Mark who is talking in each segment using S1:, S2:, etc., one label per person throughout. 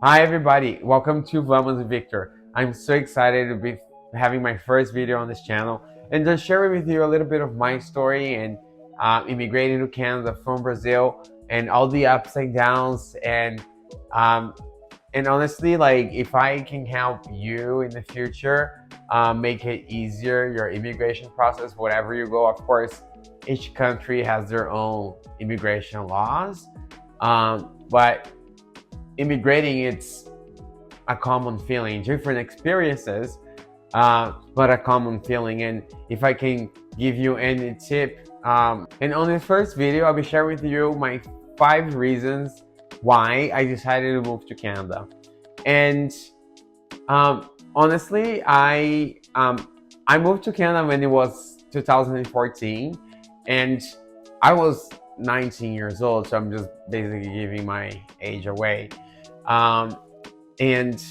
S1: Hi everybody, welcome to Vamos with Victor. I'm so excited to be having my first video on this channel and just share with you a little bit of my story and immigrating to Canada from Brazil and all the ups and downs um, and honestly, like if I can help you in the future, make it easier your immigration process, wherever you go. Of course, each country has their own immigration laws, but immigrating it's a common feeling, different experiences, but a common feeling. And if I can give you any tip, and on this first video, I'll be sharing with you my 5 reasons why I decided to move to Canada. And honestly, I moved to Canada when it was 2014, and I was 19 years old, so I'm just basically giving my age away. Um, and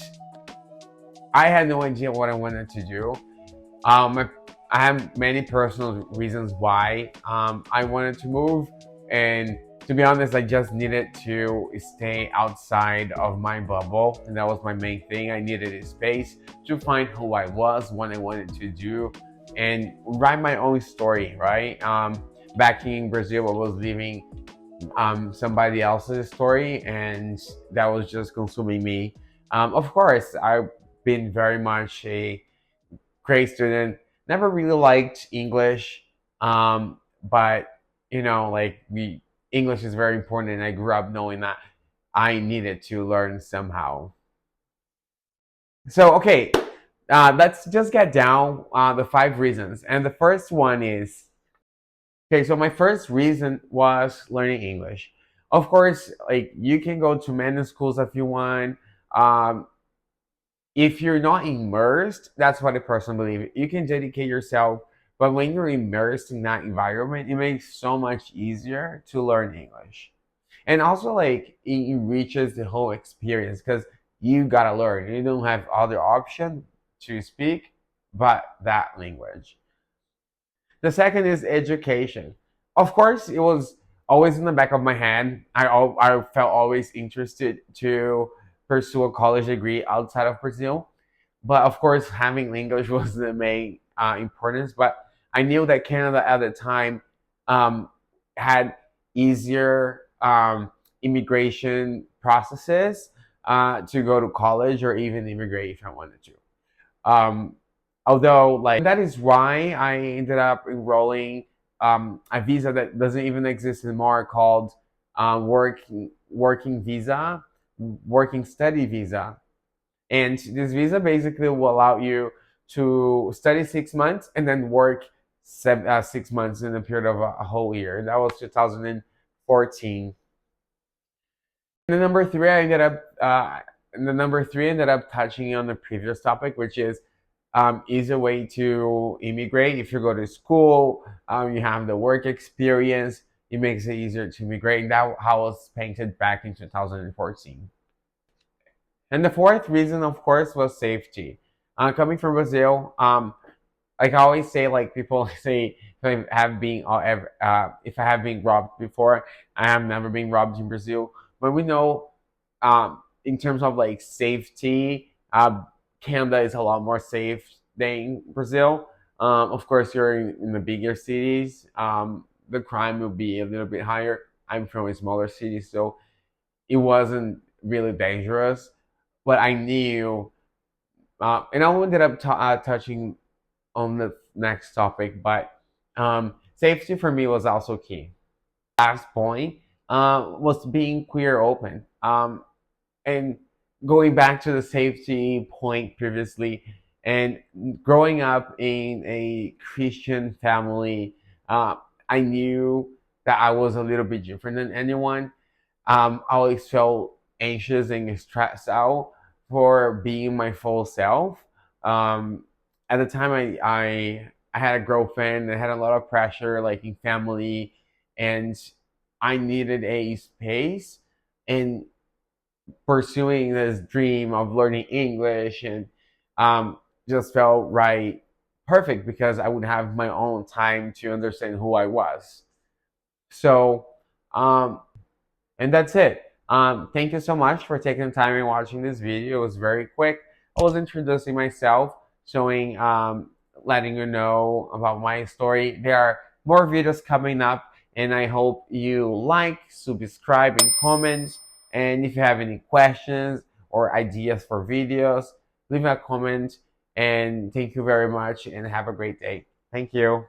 S1: I had no idea what I wanted to do. I have many personal reasons why I wanted to move, and to be honest, I just needed to stay outside of my bubble, and that was my main thing. I needed a space to find who I was, what I wanted to do, and write my own story. Right? Back in Brazil, I was living somebody else's story, and that was just consuming me. Of course, I've been very much a great student. Never really liked English, but like we English is very important, and I grew up knowing that I needed to learn somehow. So okay, let's just get down the 5 reasons, and the first one is okay. So my first reason was learning English. Of course, like you can go to many schools if you want. Um, if you're not immersed, that's what I personally believe. You can dedicate yourself, but when you're immersed in that environment, it makes so much easier to learn English. And also, like, it enriches the whole experience because you gotta learn. You don't have other option to speak but that language. The second is education. Of course, it was always in the back of my head. I felt always interested to pursue a college degree outside of Brazil. But of course, having English was the main importance. But I knew that Canada at the time um, had easier immigration processes to go to college or even immigrate if I wanted to. Um, Although, like, that is why I ended up enrolling a visa that doesn't even exist anymore called working visa, working study visa. And this visa basically will allow you to study 6 months and then work 6 months in a period of a whole year. That was 2014. And the number three ended up touching on the previous topic, which is easy way to immigrate. If you go to school, you have the work experience. It makes it easier to immigrate. And that how was painted back in 2014. And the fourth reason, of course, was safety. Coming from Brazil, like I always say, like people say, if I have been robbed before, I have never been robbed in Brazil. But we know, in terms of like safety, Canada is a lot more safe than Brazil. Of course, you're in the bigger cities. The crime will be a little bit higher. I'm from a smaller city, so it wasn't really dangerous. But I knew, and I ended up touching on the next topic, but safety for me was also key. Last point was being queer open. And going back to the safety point previously, and growing up in a Christian family, uh, I knew that I was a little bit different than anyone. I always felt anxious and stressed out for being my full self. Um, at the time, I had a girlfriend. I had a lot of pressure, like in family, and I needed a space. And pursuing this dream of learning English and um, just felt right, perfect because I would have my own time to understand who I was. So, and that's it. Thank you so much for taking the time and watching this video. It was very quick. I was introducing myself, showing, letting you know about my story. There are more videos coming up, and I hope you like, subscribe, and comment. And if you have any questions or ideas for videos, leave a comment. And thank you very much, and have a great day. Thank you.